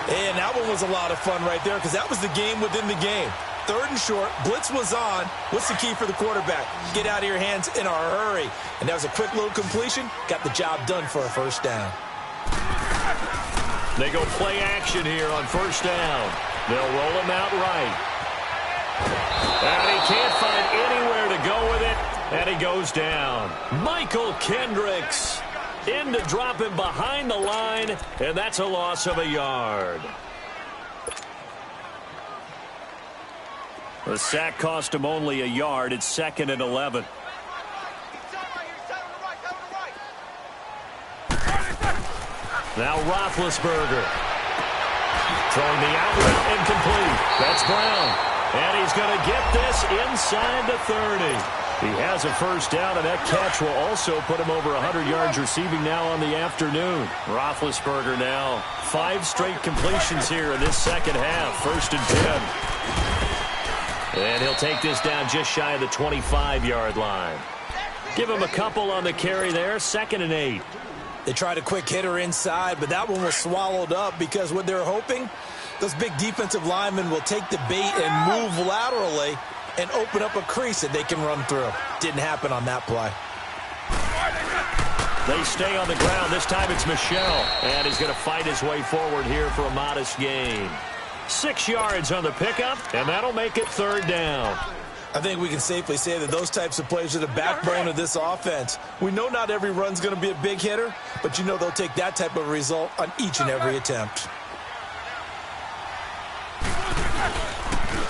[SPEAKER 3] And that one was a lot of fun right there because that was the game within the game. 3rd and short, blitz was on. What's the key for the quarterback? Get out of your hands in a hurry. And that was a quick little completion. Got the job done for a 1st down.
[SPEAKER 1] They go play action here on 1st down. They'll roll him out right. And he can't find anywhere to go with it. And he goes down. Michael Kendricks in to drop him behind the line, and that's a loss of a yard. The sack cost him only a yard. It's 2nd and 11. Now Roethlisberger. Throwing the out route incomplete. That's Brown. And he's going to get this inside the 30. He has a 1st down, and that catch will also put him over 100 yards receiving now on the afternoon. Roethlisberger now 5 straight completions here in this 2nd half. 1st and 10. And he'll take this down just shy of the 25-yard line. Give him a couple on the carry there. 2nd and 8.
[SPEAKER 3] They tried a quick hitter inside, but that one was swallowed up because what they're hoping, those big defensive linemen will take the bait and move laterally and open up a crease that they can run through. Didn't happen on that play.
[SPEAKER 1] They stay on the ground. This time it's Michel. And he's going to fight his way forward here for a modest gain. 6 yards on the pickup, and that'll make it 3rd down.
[SPEAKER 3] I think we can safely say that those types of plays are the backbone of this offense. We know not every run's going to be a big hitter, but you know they'll take that type of result on each and every attempt.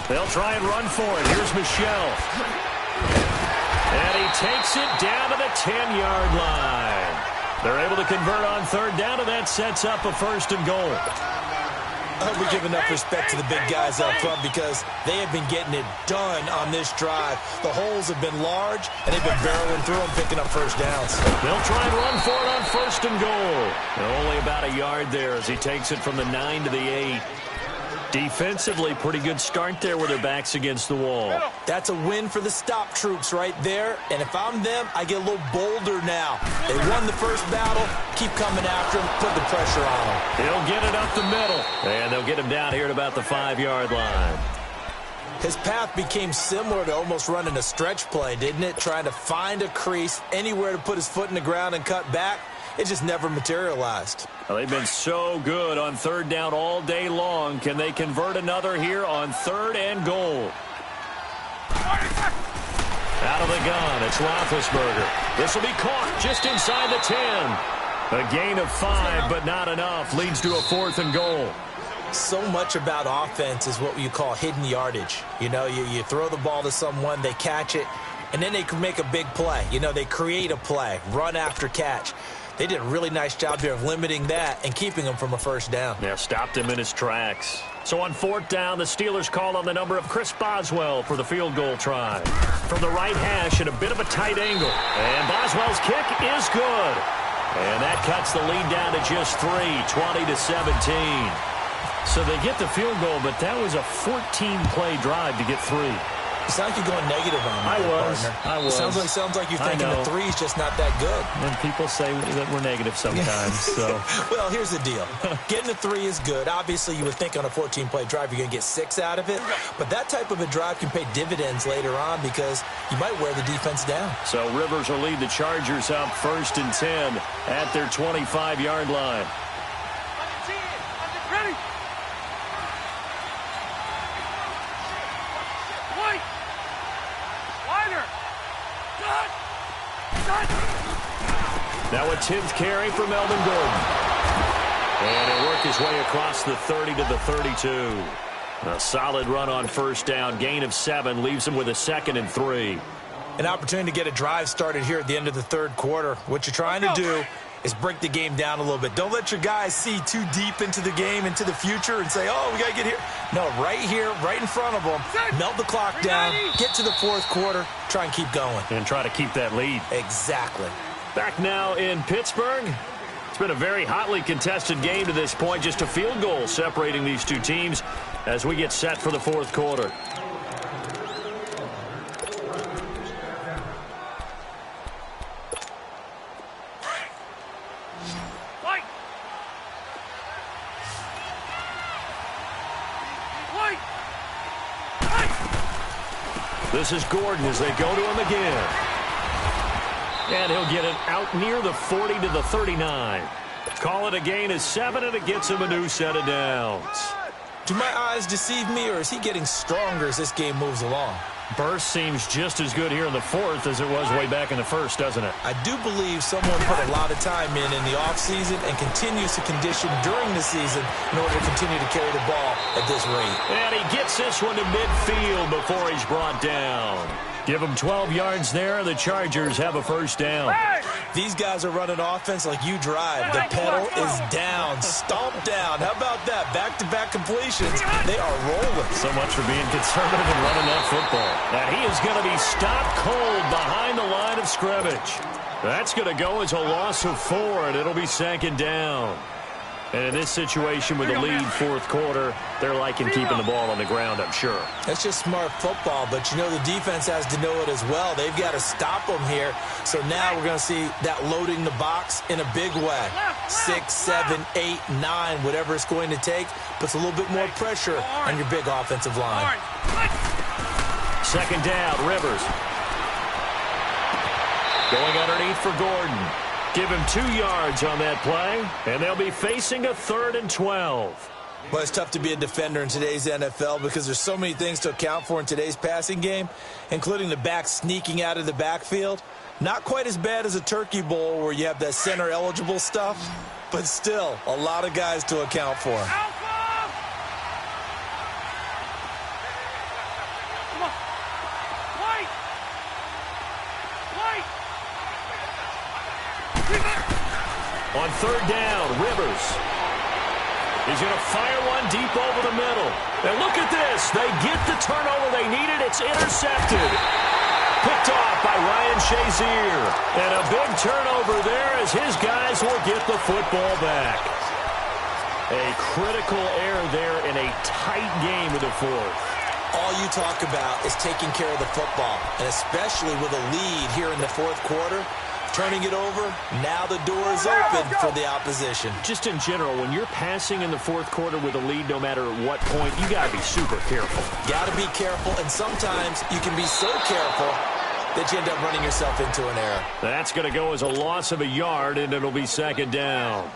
[SPEAKER 1] They'll try and run for it. Here's Michel. And he takes it down to the 10-yard line. They're able to convert on 3rd down, and that sets up a 1st and goal.
[SPEAKER 3] I hope we give enough respect to the big guys up front because they have been getting it done on this drive. The holes have been large, and they've been barreling through them, picking up 1st downs.
[SPEAKER 1] They'll try and run for it on 1st and goal. And only about a yard there as he takes it from the 9 to the 8. Defensively, pretty good start there with their backs against the wall.
[SPEAKER 3] That's a win for the stop troops right there. And if I'm them, I get a little bolder now. They won the 1st battle. Keep coming after them. Put the pressure on them.
[SPEAKER 1] He'll get it up the middle. And they'll get him down here at about the 5-yard line.
[SPEAKER 3] His path became similar to almost running a stretch play, didn't it? Trying to find a crease, anywhere to put his foot in the ground and cut back. It just never materialized.
[SPEAKER 1] Well, they've been so good on third down all day long. Can they convert another here on 3rd and goal? Out of the gun, it's Roethlisberger. This will be caught just inside the 10. A gain of 5, but not enough. Leads to a 4th and goal.
[SPEAKER 3] So much about offense is what you call hidden yardage. You know, you throw the ball to someone, they catch it, and then they can make a big play. You know, they create a play, run after catch. They did a really nice job here of limiting that and keeping him from a first down.
[SPEAKER 1] Yeah, stopped him in his tracks. So on 4th down, the Steelers call on the number of Chris Boswell for the field goal try. From the right hash at a bit of a tight angle. And Boswell's kick is good. And that cuts the lead down to just 3, 20-17. So they get the field goal, but that was a 14-play drive to get 3.
[SPEAKER 3] It sounds like you're going negative on me,
[SPEAKER 1] I was.
[SPEAKER 3] Sounds like you're thinking the 3's just not that good.
[SPEAKER 1] And people say that we're negative sometimes. So,
[SPEAKER 3] well, here's the deal. Getting a 3 is good. Obviously, you would think on a 14-play drive you're going to get 6 out of it. But that type of a drive can pay dividends later on because you might wear the defense down.
[SPEAKER 1] So Rivers will lead the Chargers up 1st and 10 at their 25-yard line.
[SPEAKER 2] Ready?
[SPEAKER 1] Now a 10th carry for Melvin Gordon. And he'll work his way across the 30 to the 32. A solid run on 1st down. Gain of 7 leaves him with a 2nd and 3.
[SPEAKER 3] An opportunity to get a drive started here at the end of the 3rd quarter. What you're trying to do is break the game down a little bit. Don't let your guys see too deep into the game, into the future, and say, oh, we got to get here. No, right here, right in front of them. Melt the clock down, get to the 4th quarter, try and keep going.
[SPEAKER 1] And try to keep that lead.
[SPEAKER 3] Exactly.
[SPEAKER 1] Back now in Pittsburgh. It's been a very hotly contested game to this point. Just a field goal separating these two teams as we get set for the 4th quarter. This is Gordon as they go to him again. And he'll get it out near the 40 to the 39. Call it a gain of 7, and it gets him a new set of downs.
[SPEAKER 3] Do my eyes deceive me, or is he getting stronger as this game moves along?
[SPEAKER 1] Burst seems just as good here in the 4th as it was way back in the 1st, doesn't it?
[SPEAKER 3] I do believe someone put a lot of time in the offseason and continues to condition during the season in order to continue to carry the ball at this rate.
[SPEAKER 1] And he gets this one to midfield before he's brought down. Give him 12 yards there. The Chargers have a 1st down.
[SPEAKER 3] These guys are running offense like you drive. The pedal is down, stomp down. How about that? Back-to-back completions. They are rolling.
[SPEAKER 1] So much for being conservative and running that football. And he is going to be stopped cold behind the line of scrimmage. That's going to go as a loss of 4, and it'll be 2nd down. And in this situation with the lead 4th quarter, they're liking keeping the ball on the ground, I'm sure.
[SPEAKER 3] That's just smart football, but you know the defense has to know it as well. They've got to stop them here. So now we're going to see that loading the box in a big way. 6, 7, 8, 9, whatever it's going to take, puts a little bit more pressure on your big offensive line.
[SPEAKER 1] 2nd down, Rivers. Going underneath for Gordon. Give him 2 yards on that play, and they'll be facing a 3rd and 12.
[SPEAKER 3] Well, it's tough to be a defender in today's NFL because there's so many things to account for in today's passing game, including the back sneaking out of the backfield. Not quite as bad as a turkey bowl where you have that center-eligible stuff, but still a lot of guys to account for.
[SPEAKER 1] On 3rd down, Rivers. He's going to fire one deep over the middle. And look at this. They get the turnover they needed. It's intercepted. Picked off by Ryan Shazier. And a big turnover there as his guys will get the football back. A critical error there in a tight game of the 4th.
[SPEAKER 3] All you talk about is taking care of the football, and especially with a lead here in the 4th quarter. turning it over. Now the door is open for the opposition.
[SPEAKER 1] Just in general, when you're passing in the fourth quarter with a lead, no matter at what point, you got to be super careful.
[SPEAKER 3] Got to be careful, and sometimes you can be so careful that you end up running yourself into an error.
[SPEAKER 1] That's going to go as a loss of a yard, and it'll be second down.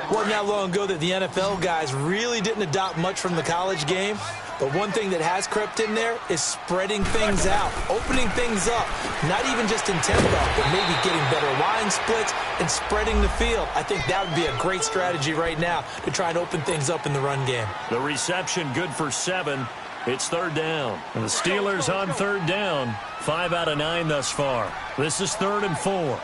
[SPEAKER 3] Wasn't that long ago that the NFL guys really didn't adopt much from the college game. But one thing that has crept in there is spreading things out, opening things up, not even just in tempo, but maybe getting better line splits and spreading the field. I think that would be a great strategy right now to try and open things up in the run game.
[SPEAKER 1] The reception good for 7. It's third down. And the Steelers on third down, 5 out of 9 thus far. This is 3rd and 4.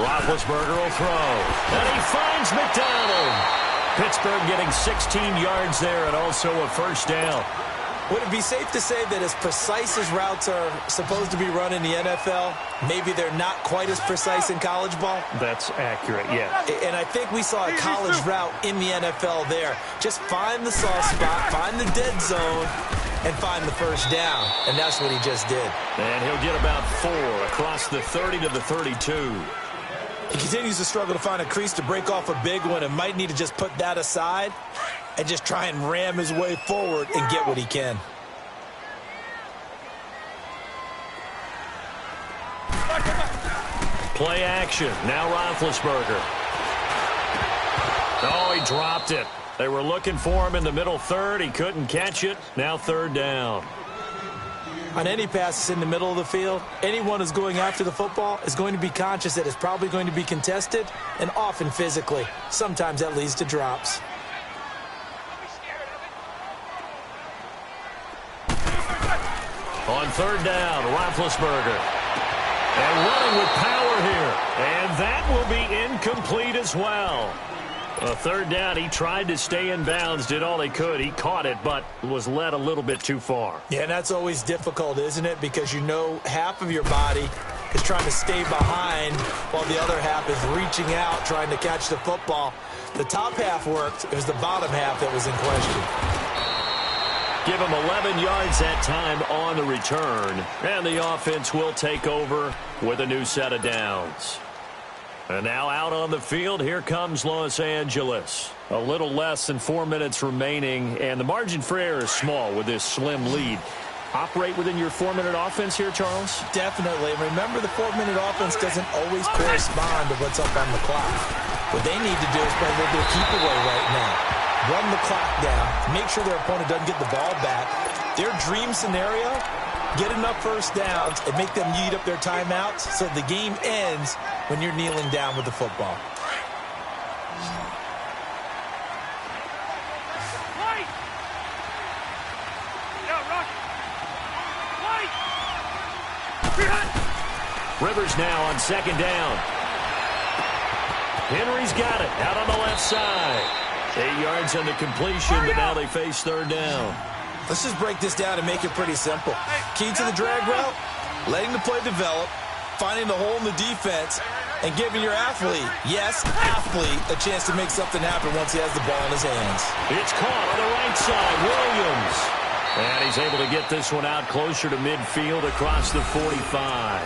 [SPEAKER 1] Roethlisberger will throw, and he finds McDonald. Pittsburgh getting 16 yards there and also a first down.
[SPEAKER 3] Would it be safe to say that as precise as routes are supposed to be run in the NFL, maybe they're not quite as precise in college ball?
[SPEAKER 1] That's accurate, yeah.
[SPEAKER 3] And I think we saw a college route in the NFL there. Just find the soft spot, find the dead zone, and find the first down. And that's what he just did.
[SPEAKER 1] And he'll get about 4 across the 30 to the 32.
[SPEAKER 3] He continues to struggle to find a crease to break off a big one and might need to just put that aside and just try and ram his way forward and get what he can.
[SPEAKER 1] Play action. Now Roethlisberger. Oh, he dropped it. They were looking for him in the middle third. He couldn't catch it. Now third down.
[SPEAKER 3] On any passes in the middle of the field, anyone who's going after the football is going to be conscious that it's probably going to be contested and often physically. Sometimes that leads to drops.
[SPEAKER 1] On third down, Roethlisberger. And running with power here. And that will be incomplete as well. A third down, he tried to stay in bounds, did all he could. He caught it, but was led a little bit too far.
[SPEAKER 3] Yeah, and that's always difficult, isn't it? Because you know half of your body is trying to stay behind while the other half is reaching out, trying to catch the football. The top half worked. It was the bottom half that was in question.
[SPEAKER 1] Give him 11 yards that time on the return. And the offense will take over with a new set of downs. And now out on the field, here comes Los Angeles. A little less than 4 minutes remaining, and the margin for error is small with this slim lead. Operate within your 4-minute offense here, Charles?
[SPEAKER 3] Definitely. Remember, the 4-minute offense doesn't always correspond to what's up on the clock. What they need to do is play a little bit of keep away right now. Run the clock down. Make sure their opponent doesn't get the ball back. Their dream scenario, get enough first downs and make them eat up their timeouts so the game ends when you're kneeling down with the football.
[SPEAKER 1] Rivers now on second down. Henry's got it out on the left side. 8 yards on the completion, but now they face third down.
[SPEAKER 3] Let's just break this down and make it pretty simple. Key to the drag route, letting the play develop, finding the hole in the defense, and giving your athlete, yes, athlete, a chance to make something happen once he has the ball in his hands.
[SPEAKER 1] It's caught on the right side, Williams. And he's able to get this one out closer to midfield across the 45.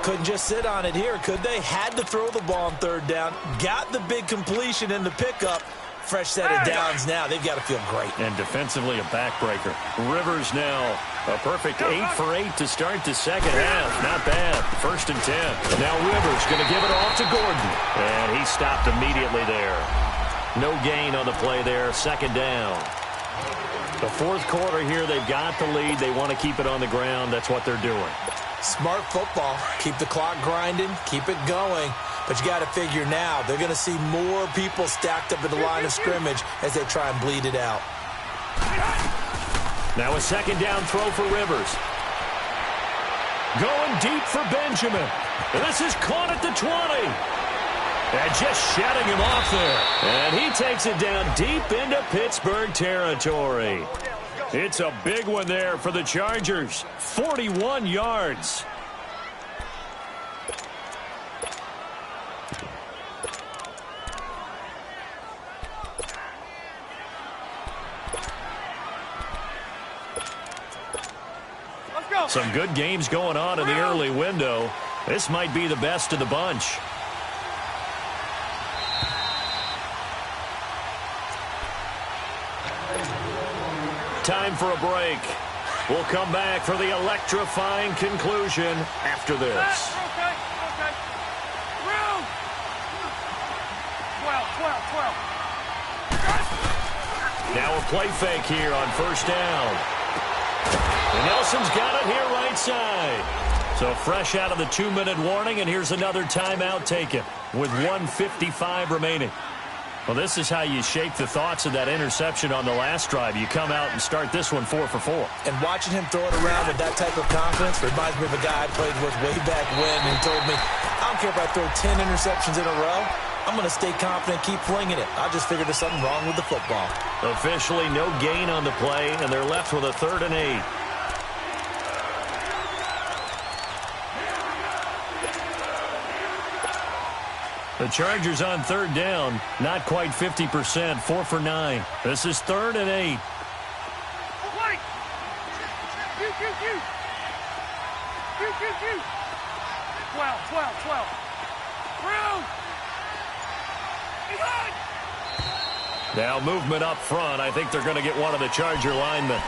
[SPEAKER 3] Couldn't just sit on it here, could they? Had to throw the ball on third down, got the big completion in the pickup. Fresh set of downs now. They've got to feel great.
[SPEAKER 1] And defensively, a backbreaker. Rivers now a perfect 8 for 8 to start the second half. Not bad. 1st and 10. Now Rivers going to give it off to Gordon. And he stopped immediately there. No gain on the play there. Second down. The fourth quarter here, they've got the lead. They want to keep it on the ground. That's what they're doing.
[SPEAKER 3] Smart football. Keep the clock grinding. Keep it going. But you got to figure now, they're going to see more people stacked up at the line of scrimmage as they try and bleed it out.
[SPEAKER 1] Now a second down throw for Rivers. Going deep for Benjamin. This is caught at the 20. And just shutting him off there. And he takes it down deep into Pittsburgh territory. It's a big one there for the Chargers. 41 yards. Some good games going on in the early window. This might be the best of the bunch. Time for a break. We'll come back for the electrifying conclusion after this.
[SPEAKER 2] Okay. 12.
[SPEAKER 1] Now a play fake here on first down. And Nelson's got it here right side. So fresh out of the 2-minute warning, and here's another timeout taken with 1:55 remaining. Well, this is how you shape the thoughts of that interception on the last drive. You come out and start this one 4 for 4.
[SPEAKER 3] And watching him throw it around with that type of confidence reminds me of a guy I played with way back when and told me, I don't care if I throw 10 interceptions in a row. I'm going to stay confident, keep flinging it. I just figured there's something wrong with the football.
[SPEAKER 1] Officially no gain on the play, and they're left with a 3rd and 8. The Chargers on 3rd down, not quite 50%, 4 for 9. This is 3rd and 8.
[SPEAKER 2] Wait! You. 12. Through! Behind!
[SPEAKER 1] Now movement up front. I think they're going to get one of the Charger linemen.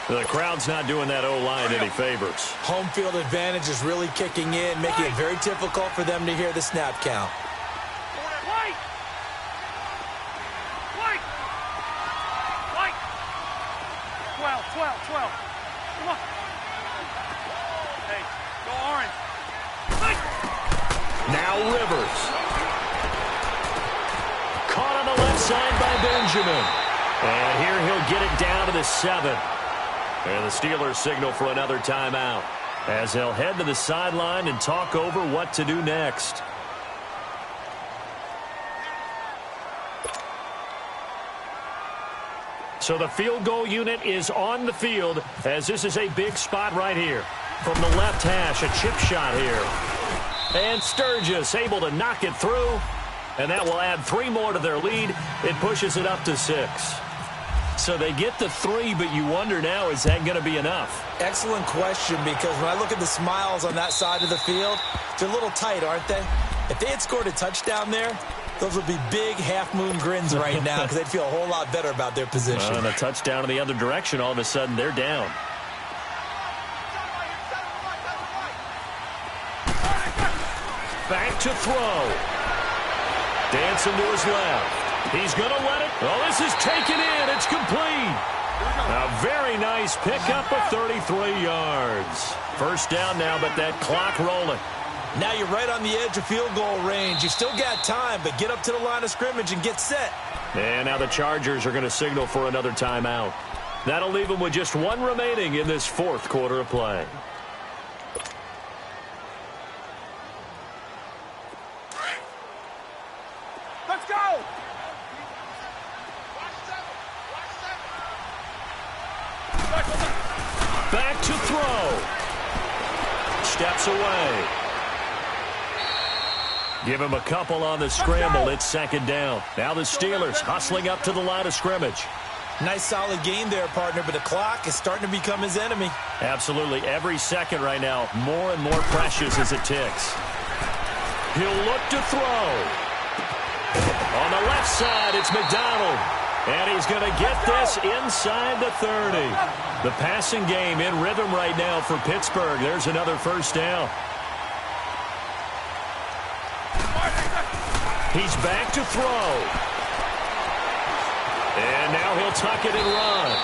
[SPEAKER 1] The crowd's not doing that O-line any favors.
[SPEAKER 3] Home field advantage is really kicking in, making it very difficult for them to hear the snap count.
[SPEAKER 2] Wait! 12. Come on. Hey, go orange.
[SPEAKER 1] Now Rivers. Caught on the left side by Benjamin. And here he'll get it down to the 7. And the Steelers signal for another timeout as they'll head to the sideline and talk over what to do next. So the field goal unit is on the field as this is a big spot right here. From the left hash, a chip shot here. And Sturgis able to knock it through. And that will add 3 more to their lead. It pushes it up to 6. So they get the 3, but you wonder now, is that going to be enough?
[SPEAKER 3] Excellent question, because when I look at the smiles on that side of the field, they're a little tight, aren't they? If they had scored a touchdown there, those would be big half-moon grins right now because they'd feel a whole lot better about their position.
[SPEAKER 1] And a touchdown in the other direction, all of a sudden they're down. Back to throw. Dancing to his left. He's going to let it. Oh, this is taken in. It's complete. A very nice pickup of 33 yards. First down now, but that clock rolling.
[SPEAKER 3] Now you're right on the edge of field goal range. You still got time, but get up to the line of scrimmage and get set.
[SPEAKER 1] And now the Chargers are going to signal for another timeout. That'll leave them with just 1 remaining in this 4th quarter of play.
[SPEAKER 2] Let's go!
[SPEAKER 1] Back to throw. Steps away. Give him a couple on the scramble. It's 2nd down. Now the Steelers hustling up to the line of scrimmage.
[SPEAKER 3] Nice solid game there, partner, but the clock is starting to become his enemy.
[SPEAKER 1] Absolutely. Every second right now, more and more precious as it ticks. He'll look to throw. On the left side, it's McDonald. And he's going to get this inside the 30. The passing game in rhythm right now for Pittsburgh. There's another first down. He's back to throw. And now he'll tuck it and run.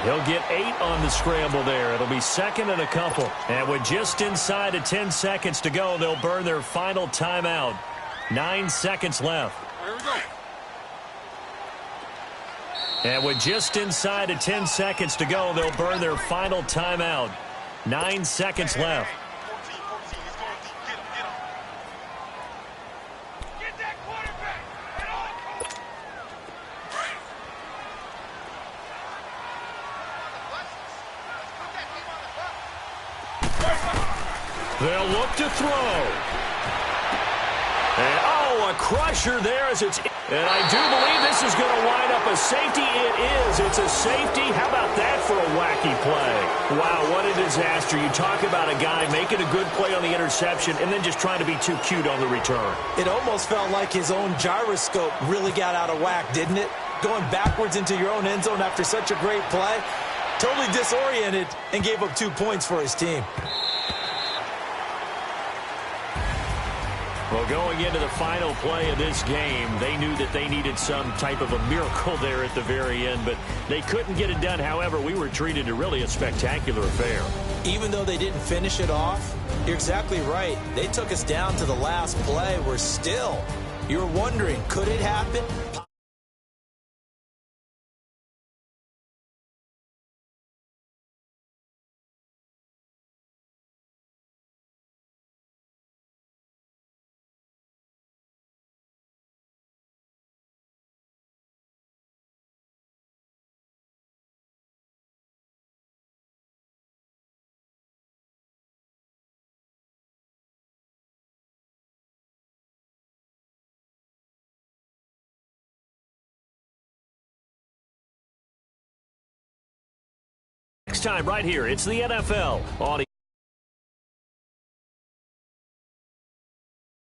[SPEAKER 1] He'll get 8 on the scramble there. It'll be 2nd and a couple. And with just inside of 10 seconds to go, they'll burn their final timeout. 9 seconds left.
[SPEAKER 2] Here we go.
[SPEAKER 1] And with just inside of 10 seconds to go, they'll burn their final timeout. 9 seconds left.
[SPEAKER 2] 14. He's going deep. Get him. Get that quarterback. Head on. They'll
[SPEAKER 1] look to throw. And, oh, a crusher there as it's And I do believe this is going to wind up a safety. It is. It's a safety. How about that for a wacky play? Wow, what a disaster. You talk about a guy making a good play on the interception and then just trying to be too cute on the return.
[SPEAKER 3] It almost felt like his own gyroscope really got out of whack, didn't it? Going backwards into your own end zone after such a great play. Totally disoriented and gave up 2 points for his team.
[SPEAKER 1] Well, going into the final play of this game, they knew that they needed some type of a miracle there at the very end, but they couldn't get it done. However, we were treated to really a spectacular affair.
[SPEAKER 3] Even though they didn't finish it off, you're exactly right. They took us down to the last play. We're still, you're wondering, could it happen?
[SPEAKER 1] Next time right here, it's the NFL on